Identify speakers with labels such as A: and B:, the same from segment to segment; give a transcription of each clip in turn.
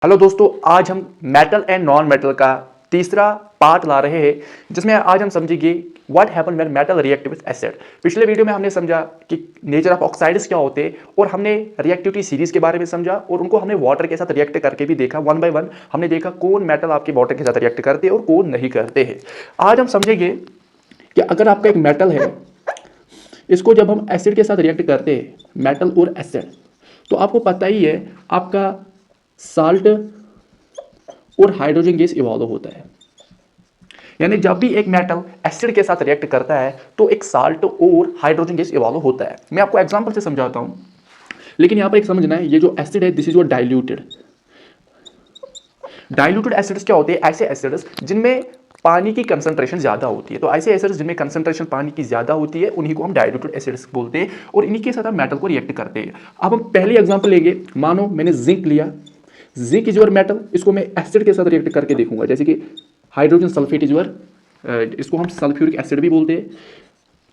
A: Hello दोस्तों, आज हम मेटल एंड नॉन मेटल का तीसरा पार्ट ला रहे हैं, जिसमें आज हम समझेंगे what happen when metal react with acid. पिछले वीडियो में हमने समझा कि नेचर ऑफ ऑक्साइड्स क्या होते हैं और हमने रिएक्टिविटी सीरीज के बारे में समझा और उनको हमने वाटर के साथ रिएक्ट करके भी देखा। वन बाय वन हमने देखा कौन मेटल आपके वाटर के साथ रिएक्ट करते हैं और कौन नहीं करते हैं। आज हम समझेंगे कि अगर आपका एक मेटल है, इसको जब हम एसिड के साथ रिएक्ट करते हैं, मेटल और एसिड, तो आपको पता ही है आपका साल्ट और हाइड्रोजन गैस इवॉल्व होता है। यानी जब भी एक मेटल एसिड के साथ रिएक्ट करता है तो एक साल्ट और हाइड्रोजन गैस इवॉल्व होता है। मैं आपको एग्जांपल से समझाता हूं, लेकिन यहां पर एक समझना है, ये जो एसिड है this is your diluted acids. क्या होते हैं? ऐसे एसिड्स जिनमें पानी की कंसंट्रेशन ज्यादा होती है। तो ऐसे एसिड्स जिनमें कंसंट्रेशन पानी की ज्यादा होती है उन्हीं को हम डाइल्यूटेड एसिड्स बोलते हैं और इन्हीं के साथ हम मेटल को रिएक्ट करते हैं। अब हम पहली एग्जांपल लेंगे। मानो मैंने जिंक लिया, जिंक इज योर मेटल, इसको मैं एसिड के साथ रिएक्ट करके देखूंगा, जैसे कि हाइड्रोजन सल्फेट इज योर, इसको हम सल्फ्यूरिक एसिड भी बोलते हैं।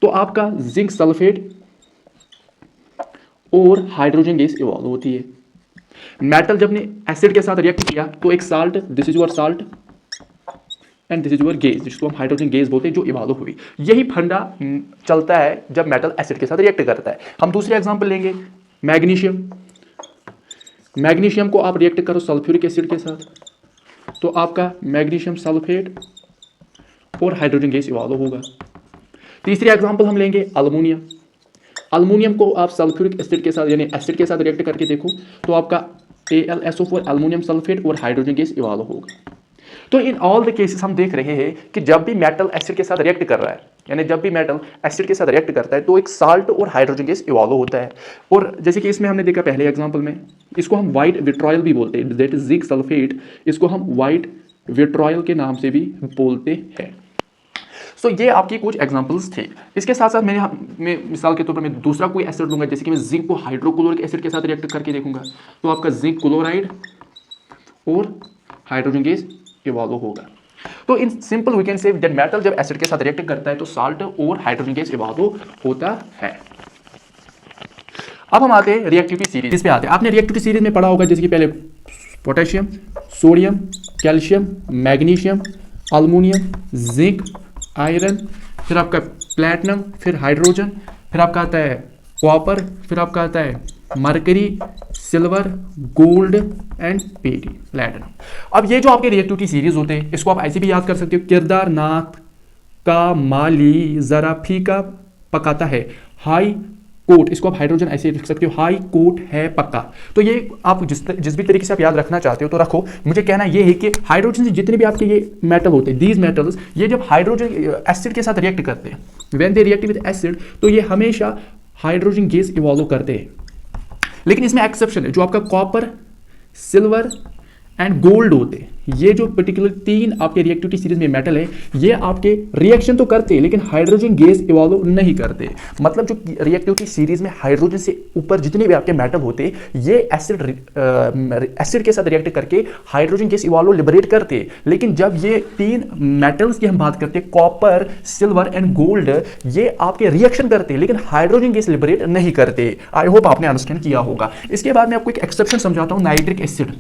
A: तो आपका जिंक सल्फेट और हाइड्रोजन गैस इवॉल्व होती है। मेटल जब ने एसिड के साथ रिएक्ट किया तो एक salt, this is your salt and this is your gas, जिसको हम हाइड्रोजन गैस बोलते हैं, जो इवॉल्व हुई। यही फंडा चलता है जब मेटल एसिड के साथ रिएक्ट करता है। हम दूसरी एग्जांपल लेंगे, मैग्नीशियम। मैग्नीशियम को आप रिएक्ट करो सल्फ्यूरिक एसिड के साथ, तो आपका मैग्नीशियम सल्फेट और हाइड्रोजन गैस इवॉल्व होगा। तीसरी एग्जांपल हम लेंगे अल्युमिनियम। अल्युमिनियम को आप सल्फ्यूरिक एसिड के साथ यानी एसिड के साथ रिएक्ट करके देखो, तो आपका AlSO4 अल्युमिनियम सल्फेट और हाइड्रोजन गैस इवॉल्व होगा। तो इन ऑल द केसेस हम देख रहे हैं कि जब भी मेटल एसिड के साथ रिएक्ट कर रहा है, यानी जब भी मेटल एसिड के साथ रिएक्ट करता है तो एक साल्ट और हाइड्रोजन गैस इवॉल्व होता है। और जैसे कि इसमें हमने देखा पहले एग्जांपल में, इसको हम व्हाइट विट्रॉयल भी बोलते हैं, दैट इज जिंक सल्फेट, इसको हम व्हाइट विट्रॉयल के नाम से भी बोलते हैं। सो ये आपकी कुछ एग्जांपल्स थे। इसके साथ साथ मैं मिसाल के तौर पर मैं दूसरा कोई एसिड लूंगा, जैसे कि मैं जिंक को हाइड्रोक्लोरिक एसिड के साथ रिएक्ट करके देखूंगा, तो आपका जिंक क्लोराइड और हाइड्रोजन गैस इवॉल्व होगा। तो in simple we can say that metal जब एसिड के साथ रिएक्ट करता है तो साल्ट और हाइड्रोजन गैस इवॉल्व होता है। अब हम आते हैं रिएक्टिविटी सीरीज पे आते हैं। आपने रिएक्टिविटी सीरीज में पढ़ा होगा, जैसे कि पहले potassium, sodium, calcium, magnesium, aluminium, zinc, iron, फिर आपका प्लैटिनम, फिर हाइड्रोजन, फिर आपका आता है कॉपर, फिर आपका आता है mercury, silver, gold and platinum. अब ये जो आपके रिएक्टिविटी सीरीज होते हैं, इसको आप ऐसे भी याद कर सकते हो, किरदार नाथ का माली जरा फीका पकाता है, हाई कोट, इसको आप हाइड्रोजन ऐसे लिख सकते हो, हाई कोट है पक्का। तो ये आप जिस भी तरीके से आप याद रखना चाहते हो तो रखो। मुझे कहना ये है कि हाइड्रोजन से जितने भी आपके ये मेटल होते हैं, दीज मेटल्स, ये जब हाइड्रोजन एसिड के साथ रिएक्ट करते हैं, when they react with acid, तो ये हमेशा हाइड्रोजन गैस इवॉल्व करते हैं। लेकिन इसमें एक्सेप्शन है, जो आपका कॉपर, सिल्वर एंड गोल्ड होते हैं, ये जो पर्टिकुलर तीन आपके रिएक्टिविटी सीरीज में मेटल है, ये आपके रिएक्शन तो करते हैं लेकिन हाइड्रोजन गैस इवॉल्व नहीं करते। मतलब जो रिएक्टिविटी सीरीज में हाइड्रोजन से ऊपर जितने भी आपके मेटल होते हैं, ये एसिड के साथ रिएक्ट करके हाइड्रोजन गैस इवॉल्व लिबरेट करते हैं। लेकिन जब ये तीन मेटल्स की हम बात करते हैं, कॉपर, सिल्वर एंड गोल्ड, ये आपके रिएक्शन करते हैं लेकिन हाइड्रोजन गैस लिबरेट नहीं करते। आई होप आपने अंडरस्टैंड किया होगा। इसके बाद मैं आपको एक एक्सेप्शन समझाता हूं, नाइट्रिक एसिड।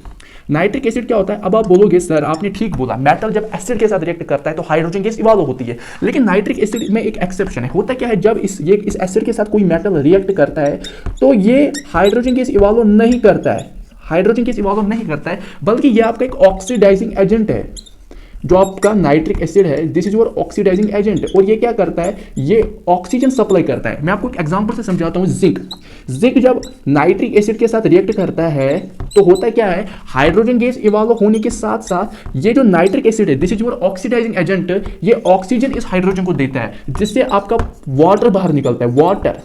A: नाइट्रिक एसिड क्या होता है? अब आप बोलोगे सर आपने ठीक बोला, मेटल जब एसिड के साथ रिएक्ट करता है तो हाइड्रोजन गैस इवॉल्व होती है, लेकिन नाइट्रिक एसिड में एक एक्सेप्शन है। होता क्या है, जब इस एसिड के साथ कोई मेटल रिएक्ट करता है तो ये हाइड्रोजन गैस इवॉल्व नहीं करता है, हाइड्रोजन गैस इवॉल्व नहीं करता है, बल्कि ये आपका एक ऑक्सीडाइजिंग एजेंट है। जो आपका नाइट्रिक एसिड है, this is your oxidising agent, और ये क्या करता है, ये ऑक्सीजन सप्लाई करता है। मैं आपको एक एग्जांपल से समझाता हूं, जिंक। जिंक जब नाइट्रिक एसिड के साथ रिएक्ट करता है तो होता क्या है, हाइड्रोजन गैस इवॉल्व होने के साथ साथ ये जो नाइट्रिक एसिड है, this is your oxidising agent, ये ऑक्सीजन इस हाइड्रोजन को देता है, जिससे आपका वाटर बाहर निकलता है, वाटर।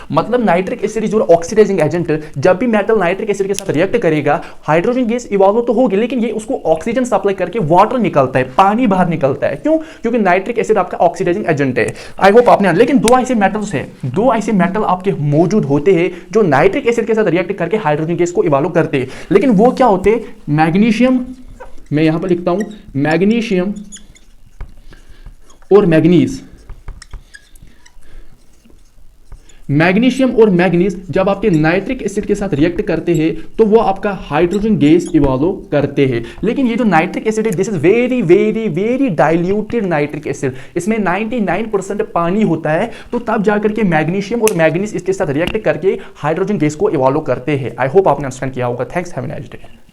A: मतलब nitric acid is your oxidising agent. जब भी मेटल नाइट्रिक एसिड के साथ रिएक्ट करेगा, हाइड्रोजन गैस इवॉल्व तो होगी लेकिन ये उसको ऑक्सीजन सप्लाई करके वाटर निकलता है, पानी बाहर निकलता है। क्यों? क्योंकि नाइट्रिक एसिड आपका ऑक्सीडाइजिंग एजेंट है। आई होप आपने, लेकिन दो ऐसे मेटल्स है, दो ऐसे मेटल आपके मौजूद होते हैं जो नाइट्रिक एसिड के साथ रिएक्ट करके हाइड्रोजन गैस को इवॉल्व करते हैं। लेकिन वो क्या होते हैं? मैग्नीशियम, मैं यहां पर लिखता हूं मैग्नीशियम और मैग्नीज। मैग्नीशियम और मैग्नीज जब आपके नाइट्रिक एसिड के साथ रिएक्ट करते हैं तो वो आपका हाइड्रोजन गैस इवॉल्व करते हैं। लेकिन ये जो नाइट्रिक एसिड है this is very very very diluted nitric acid, इसमें 99% पानी होता है, तो तब जाकर के मैग्नीशियम और मैग्नीज इसके साथ रिएक्ट करके हाइड्रोजन गैस को इवॉल्व करते हैं। आई होप आपने अंडरस्टैंड किया होगा। Thanks, have a nice day.